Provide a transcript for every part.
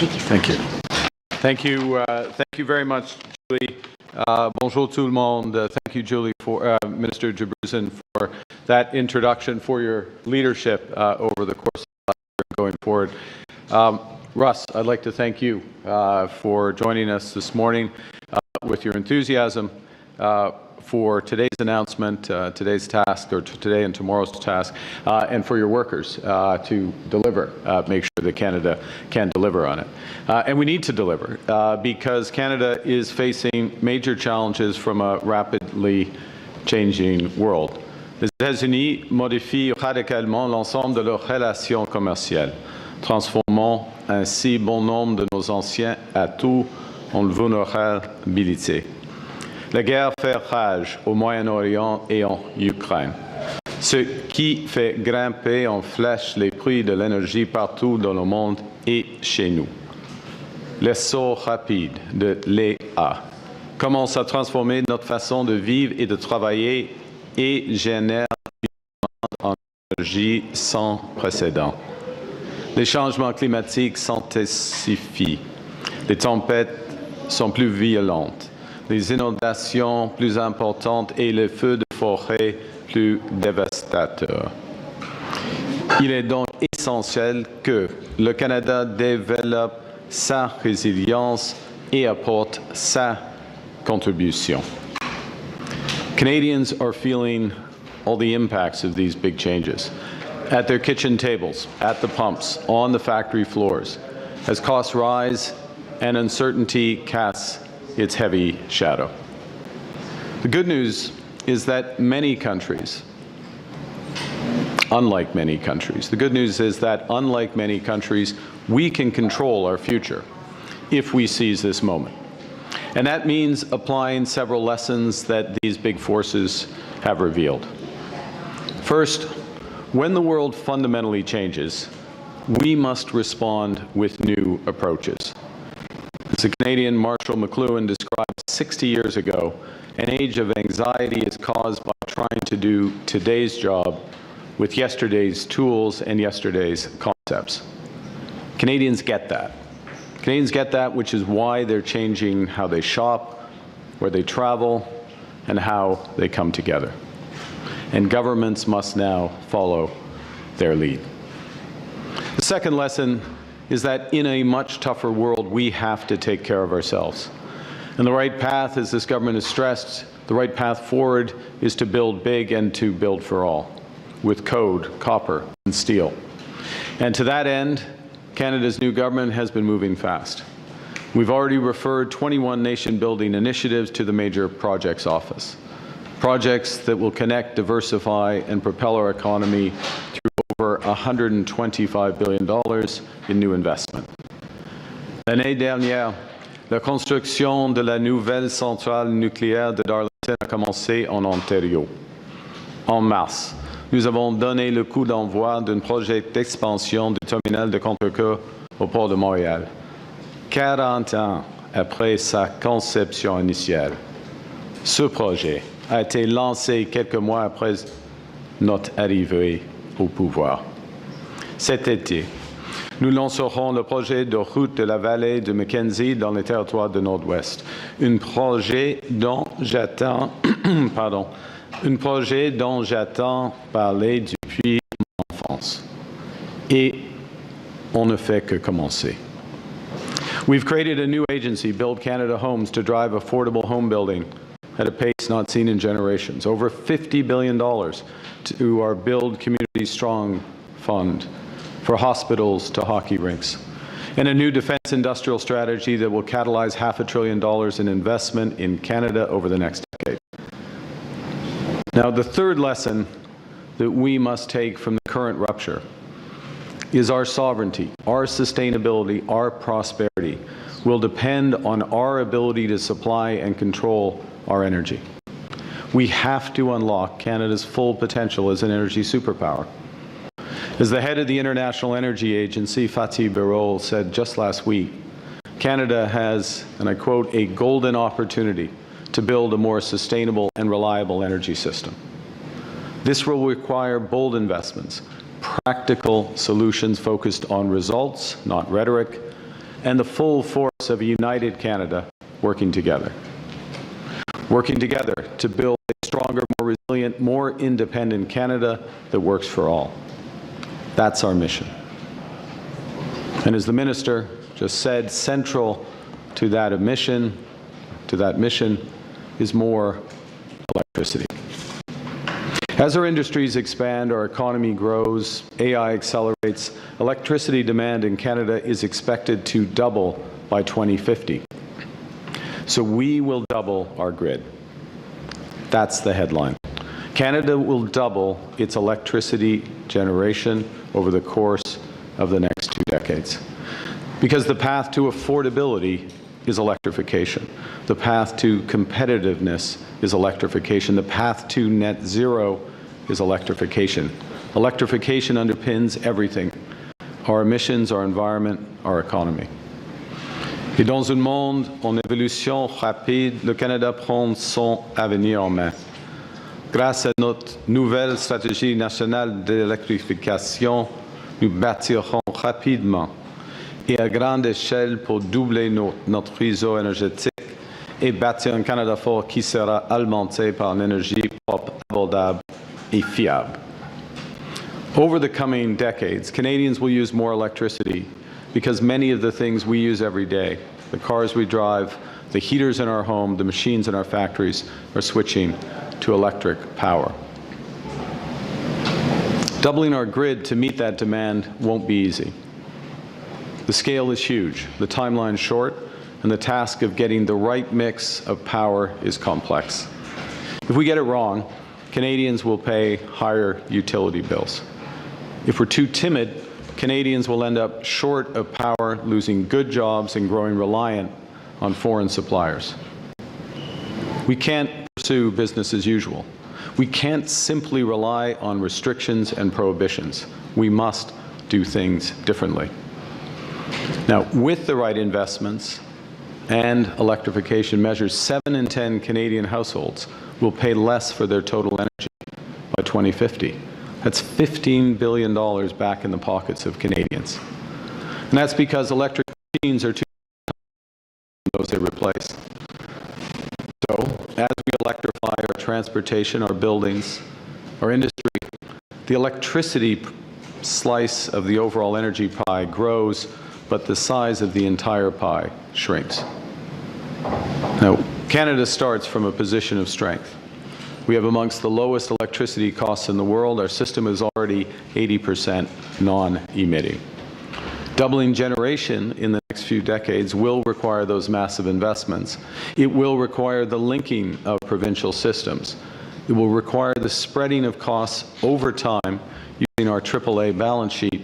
Thank you. Thank you. Thank you very much, Julie. Bonjour tout le monde. Thank you, Julie, for Minister Jabruzen, for that introduction, for your leadership over the course of the last year going forward. Russ, I'd like to thank you for joining us this morning with your enthusiasm for today's announcement, today's task, or today and tomorrow's task, and for your workers to deliver, make sure that Canada can deliver on it. And we need to deliver because Canada is facing major challenges from a rapidly changing world. Les États-Unis modifient radicalement l'ensemble de leurs relations commerciales, transformant ainsi bon nombre de nos anciens atouts en vulnérabilité. La guerre fait rage au Moyen-Orient et en Ukraine, ce qui fait grimper en flèche les prix de l'énergie partout dans le monde et chez nous. L'essor rapide de l'IA commence à transformer notre façon de vivre et de travailler et génère une demande en énergie sans précédent. Les changements climatiques s'intensifient, les tempêtes sont plus violentes, les inondations plus importantes et les feux de forêt plus dévastateurs. Il est donc essentiel que le Canada développe sa résilience et apporte sa contribution. Canadians are feeling all the impacts of these big changes at their kitchen tables, at the pumps, on the factory floors, as costs rise and uncertainty casts its heavy shadow. The good news is that unlike many countries, we can control our future if we seize this moment. And that means applying several lessons that these big forces have revealed. First, when the world fundamentally changes, we must respond with new approaches. As a Canadian, Marshall McLuhan described 60 years ago, an age of anxiety is caused by trying to do today's job with yesterday's tools and yesterday's concepts. Canadians get that. Canadians get that, which is why they're changing how they shop, where they travel, and how they come together. And governments must now follow their lead. The second lesson is that in a much tougher world, we have to take care of ourselves. And the right path, as this government has stressed, the right path forward is to build big and to build for all, with code, copper, and steel. And to that end, Canada's new government has been moving fast. We've already referred 21 nation-building initiatives to the Major Projects Office, projects that will connect, diversify, and propel our economy through over $125 billion in new investment. L'année dernière, la construction de la nouvelle centrale nucléaire de Darlington a commencé en Ontario. En mars, nous avons donné le coup d'envoi d'un projet d'expansion du terminal de Contrecoeur au port de Montréal, 40 ans après sa conception initiale. Ce projet a été lancé quelques mois après notre arrivée au pouvoir. Cet été, nous lancerons le projet de route de la vallée de Mackenzie dans les territoires du Nord-Ouest, un projet dont j'attends parler depuis mon enfance. Et on ne fait que commencer. We've created a new agency, Build Canada Homes, to drive affordable home building at a pace not seen in generations. Over $50 billion to our Build Community Strong Fund, for hospitals to hockey rinks, and a new defense industrial strategy that will catalyze $500 billion in investment in Canada over the next decade. Now, the third lesson that we must take from the current rupture is our sovereignty, our sustainability, our prosperity will depend on our ability to supply and control our energy. We have to unlock Canada's full potential as an energy superpower. As the head of the International Energy Agency, Fatih Birol, said just last week, Canada has, and I quote, a golden opportunity to build a more sustainable and reliable energy system. This will require bold investments, practical solutions focused on results, not rhetoric, and the full force of a united Canada working together. Working together to build a stronger, more resilient, more independent Canada that works for all. That's our mission. And as the Minister just said, central to that mission is more electricity. As our industries expand, our economy grows, AI accelerates, electricity demand in Canada is expected to double by 2050. So we will double our grid. That's the headline. Canada will double its electricity generation over the course of the next 2 decades. Because the path to affordability is electrification. The path to competitiveness is electrification. The path to net zero is electrification. Electrification underpins everything: our emissions, our environment, our economy. Et dans un monde en évolution rapide, le Canada prend son avenir en main. Grâce à notre nouvelle stratégie nationale d'électrification, nous bâtirons rapidement et à grande échelle pour doubler notre réseau énergétique et bâtir un Canada fort qui sera alimenté par une énergie propre, abordable et fiable. Over the coming decades, Canadians will use more electricity because many of the things we use every day, the cars we drive, the heaters in our home, the machines in our factories, are switching to electric power. Doubling our grid to meet that demand won't be easy. The scale is huge, the timeline short, and the task of getting the right mix of power is complex. If we get it wrong, Canadians will pay higher utility bills. If we're too timid, Canadians will end up short of power, losing good jobs and growing reliant on foreign suppliers. We can't pursue business as usual. We can't simply rely on restrictions and prohibitions. We must do things differently. Now, with the right investments and electrification measures, 7 in 10 Canadian households will pay less for their total energy by 2050. That's $15 billion back in the pockets of Canadians. And that's because electric machines are too those they replace. So, as we electrify our transportation, our buildings, our industry, the electricity slice of the overall energy pie grows, but the size of the entire pie shrinks. Now, Canada starts from a position of strength. We have amongst the lowest electricity costs in the world. Our system is already 80% non-emitting. Doubling generation in the next few decades will require those massive investments. It will require the linking of provincial systems. It will require the spreading of costs over time using our AAA balance sheet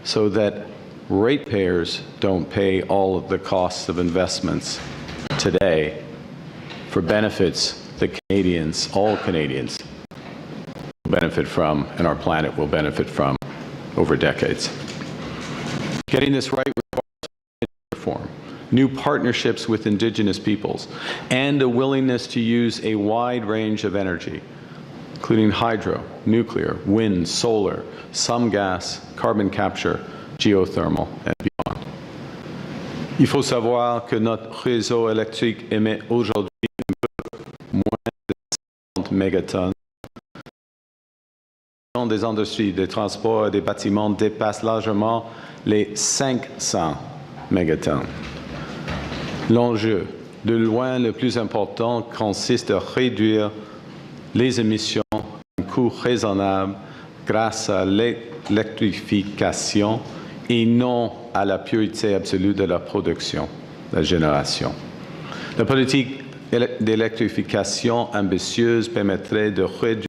so that ratepayers don't pay all of the costs of investments today for benefits that Canadians, all Canadians, will benefit from and our planet will benefit from over decades. Getting this right requires reform, new partnerships with Indigenous peoples, and a willingness to use a wide range of energy, including hydro, nuclear, wind, solar, some gas, carbon capture, geothermal, and beyond. Il faut savoir que notre réseau électrique émet aujourd'hui un peu moins de 50 mégatonnes. Des industries, des transports et des bâtiments dépasse largement les 500 mégatonnes. L'enjeu, de loin le plus important, consiste à réduire les émissions à un coût raisonnable grâce à l'électrification et non à la pureté absolue de la production, la génération. La politique d'électrification ambitieuse permettrait de réduire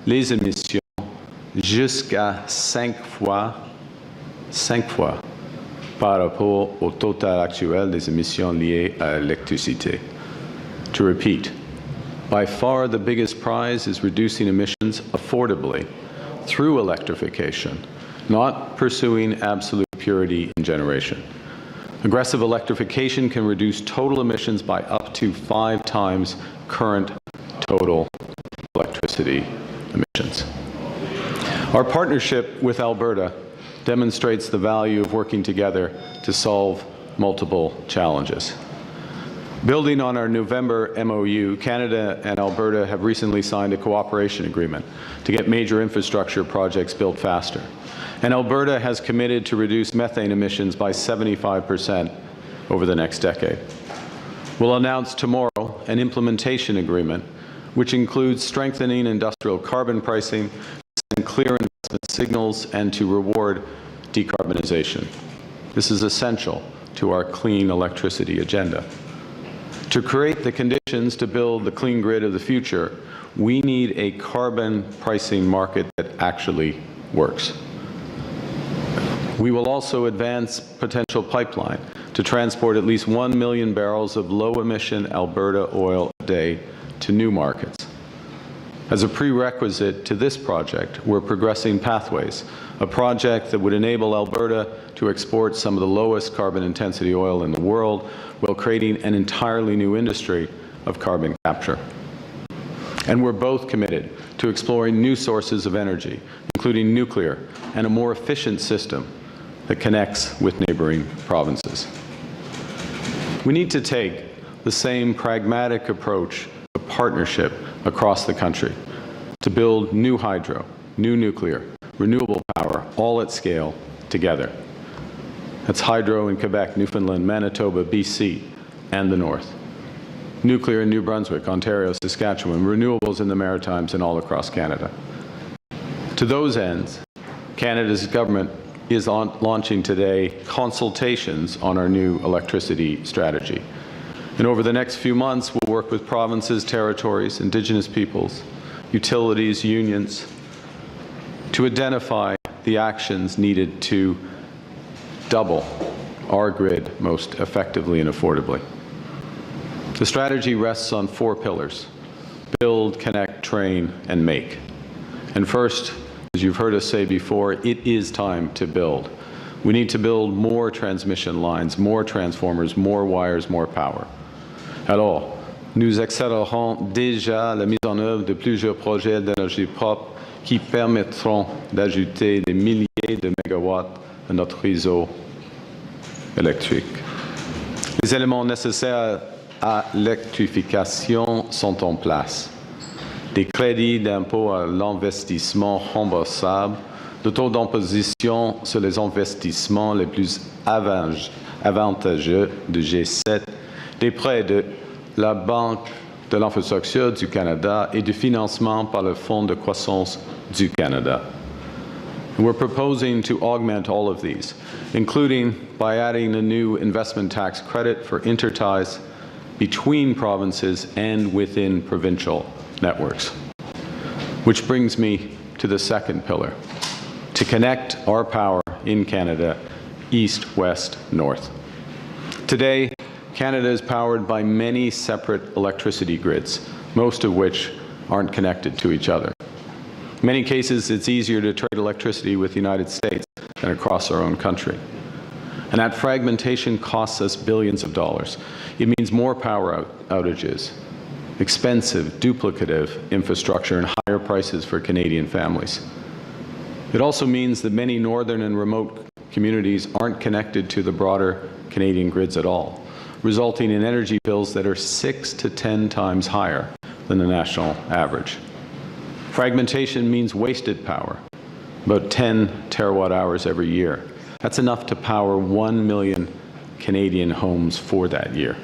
les émissions jusqu'à 5 fois par rapport au total actuel des émissions liées à l'électricité. To repeat, by far the biggest prize is reducing emissions affordably through electrification, not pursuing absolute purity in generation. Aggressive electrification can reduce total emissions by up to 5 times current total electricity emissions. Our partnership with Alberta demonstrates the value of working together to solve multiple challenges. Building on our November MOU, Canada and Alberta have recently signed a cooperation agreement to get major infrastructure projects built faster. And Alberta has committed to reduce methane emissions by 75% over the next decade. We'll announce tomorrow an implementation agreement which includes strengthening industrial carbon pricing, and clear investment signals, and to reward decarbonization. This is essential to our clean electricity agenda. To create the conditions to build the clean grid of the future, we need a carbon pricing market that actually works. We will also advance potential pipeline to transport at least 1 million barrels of low-emission Alberta oil a day to new markets. As a prerequisite to this project, we're progressing Pathways, a project that would enable Alberta to export some of the lowest carbon intensity oil in the world while creating an entirely new industry of carbon capture. And we're both committed to exploring new sources of energy, including nuclear, and a more efficient system that connects with neighboring provinces. We need to take the same pragmatic approach to partnership across the country to build new hydro, new nuclear, renewable power, all at scale, together. That's hydro in Quebec, Newfoundland, Manitoba, BC, and the North. Nuclear in New Brunswick, Ontario, Saskatchewan, renewables in the Maritimes and all across Canada. To those ends, Canada's government is launching today consultations on our new electricity strategy. And over the next few months, we'll work with provinces, territories, Indigenous peoples, utilities, unions, to identify the actions needed to double our grid most effectively and affordably. The strategy rests on 4 pillars: build, connect, train, and make. And first, as you've heard us say before, it is time to build. We need to build more transmission lines, more transformers, more wires, more power. Alors, nous accélérons déjà la mise en œuvre de plusieurs projets d'énergie propre qui permettront d'ajouter des milliers de mégawatts à notre réseau électrique. Les éléments nécessaires à l'électrification sont en place. Des crédits d'impôt à l'investissement remboursables, de taux d'imposition sur les investissements les plus avantageux de G7, des prêts de la Banque de l'infrastructure du Canada et du financement par le Fonds de croissance du Canada. And we're proposing to augment all of these, including by adding a new investment tax credit for interties between provinces and within provincial networks. Which brings me to the second pillar, to connect our power in Canada east, west, north. Today, Canada is powered by many separate electricity grids, most of which aren't connected to each other. In many cases, it's easier to trade electricity with the United States than across our own country. And that fragmentation costs us billions of dollars. It means more power outages, expensive, duplicative infrastructure, and higher prices for Canadian families. It also means that many northern and remote communities aren't connected to the broader Canadian grids at all, resulting in energy bills that are 6 to 10 times higher than the national average. Fragmentation means wasted power, about 10 terawatt hours every year. That's enough to power 1 million Canadian homes for that year.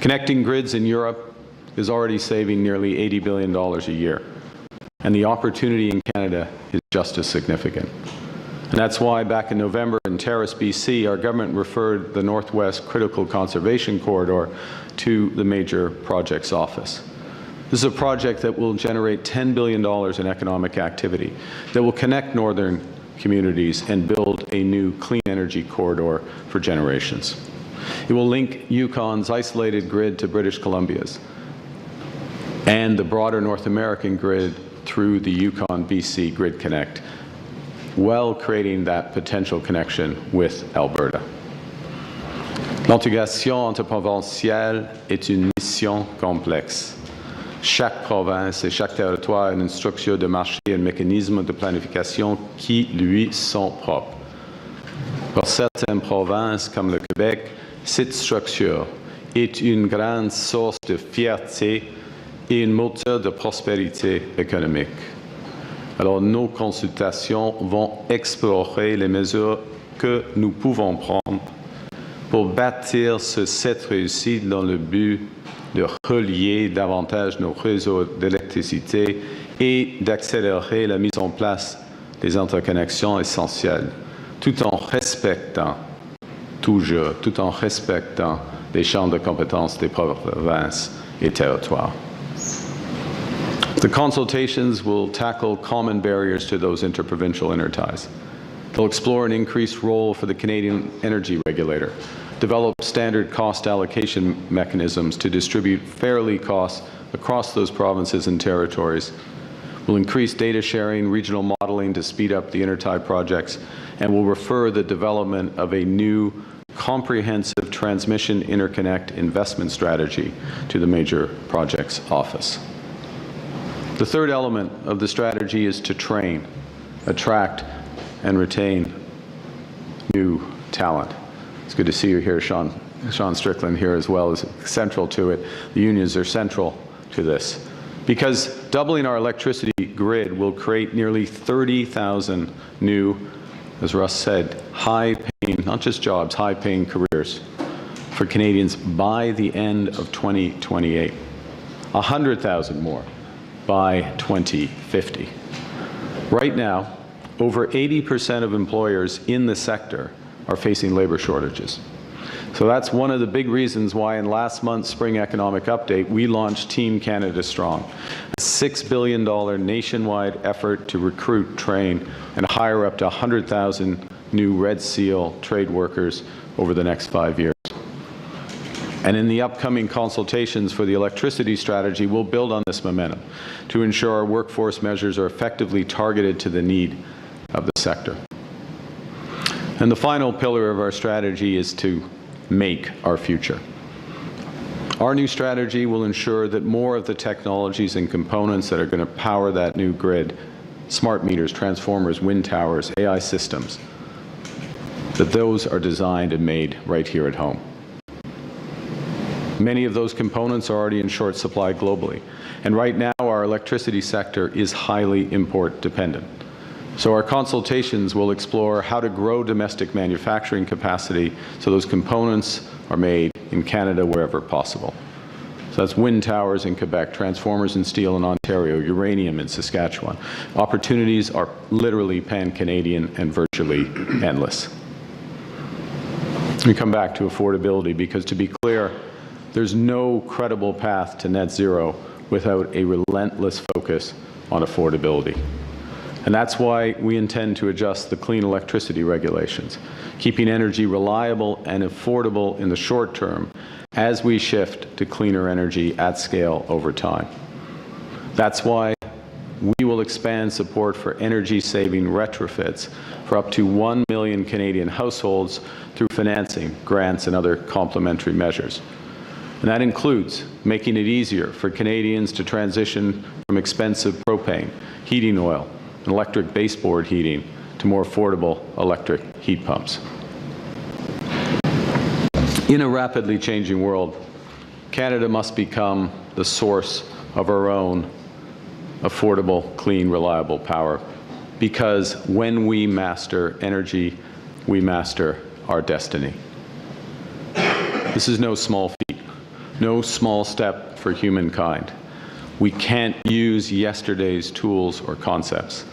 Connecting grids in Europe is already saving nearly $80 billion a year, and the opportunity in Canada is just as significant. And that's why back in November in Terrace, BC, our government referred the Northwest Critical Conservation Corridor to the Major Projects Office. This is a project that will generate $10 billion in economic activity, that will connect northern communities and build a new clean energy corridor for generations. It will link Yukon's isolated grid to British Columbia's and the broader North American grid through the Yukon-BC Grid Connect, while creating that potential connection with Alberta. L'intégration interprovinciale est une mission complexe. Chaque province et chaque territoire a une structure de marché et un mécanisme de planification qui lui sont propres. Pour certaines provinces comme le Québec, cette structure est une grande source de fierté et un moteur de prospérité économique. Alors, nos consultations vont explorer les mesures que nous pouvons prendre pour bâtir cette réussite dans le but de relier davantage nos réseaux d'électricité et d'accélérer la mise en place des interconnexions essentielles, tout en respectant les champs de compétences des provinces et territoires. The consultations will tackle common barriers to those interprovincial interties. They'll explore an increased role for the Canadian Energy Regulator, develop standard cost allocation mechanisms to distribute fairly costs across those provinces and territories. We'll increase data sharing, regional modeling to speed up the intertie projects, and will refer the development of a new comprehensive transmission interconnect investment strategy to the Major Projects Office. The third element of the strategy is to train, attract, and retain new talent. It's good to see you here, Sean Strickland here as well, is central to it. The unions are central to this. Because doubling our electricity grid will create nearly 30,000 new, as Russ said, high-paying, not just jobs, high-paying careers for Canadians by the end of 2028. 100,000 more by 2050. Right now, over 80% of employers in the sector are facing labor shortages. So that's one of the big reasons why in last month's Spring Economic Update, we launched Team Canada Strong, a $6 billion nationwide effort to recruit, train, and hire up to 100,000 new Red Seal trade workers over the next 5 years. And in the upcoming consultations for the electricity strategy, we'll build on this momentum to ensure our workforce measures are effectively targeted to the need of the sector. And the final pillar of our strategy is to make our future. Our new strategy will ensure that more of the technologies and components that are going to power that new grid, smart meters, transformers, wind towers, AI systems, that those are designed and made right here at home. Many of those components are already in short supply globally, and right now our electricity sector is highly import dependent. So our consultations will explore how to grow domestic manufacturing capacity so those components are made in Canada wherever possible. So that's wind towers in Quebec, transformers and steel in Ontario, uranium in Saskatchewan. Opportunities are literally pan-Canadian and virtually endless. We come back to affordability because, to be clear, there's no credible path to net zero without a relentless focus on affordability. And that's why we intend to adjust the clean electricity regulations, keeping energy reliable and affordable in the short term as we shift to cleaner energy at scale over time. That's why we will expand support for energy-saving retrofits for up to 1 million Canadian households through financing, grants, and other complementary measures. And that includes making it easier for Canadians to transition from expensive propane, heating oil, and electric baseboard heating to more affordable electric heat pumps. In a rapidly changing world, Canada must become the source of our own affordable, clean, reliable power, because when we master energy, we master our destiny. This is no small feat, no small step for humankind. We can't use yesterday's tools or concepts.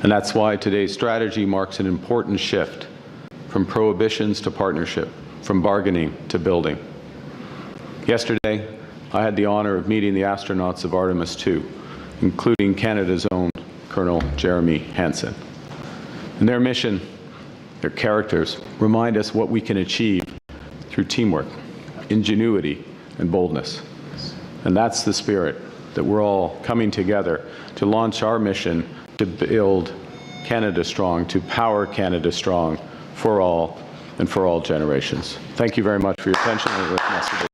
And that's why today's strategy marks an important shift from prohibitions to partnership, from bargaining to building. Yesterday, I had the honor of meeting the astronauts of Artemis II, including Canada's own Colonel Jeremy Hansen. And their mission, their characters, remind us what we can achieve through teamwork, ingenuity, and boldness. And that's the spirit that we're all coming together to launch our mission to build Canada Strong, to power Canada Strong for all and for all generations. Thank you very much for your attention.